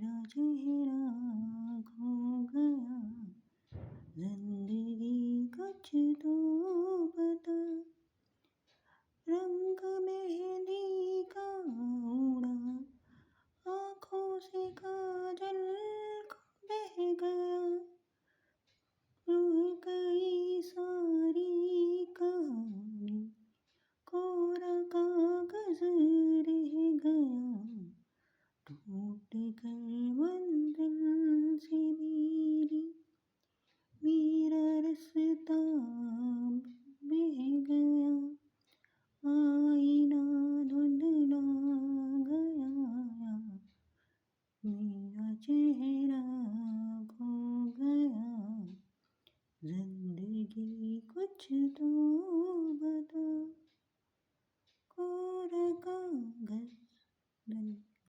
मेरा चेहरा खो गया, जिंदगी कुछ तो बता। रंग मेहंदी का उड़ा, आँखों से काजल बह गया। रूह गई सारी कहानी, कोरा कागज रह गया। टूट कर मंजिल से मेरा रास्ता बह गया। आईना धुंधला गया, मेरा चेहरा खो गया। जिंदगी कुछ तो बता। कोरा कागज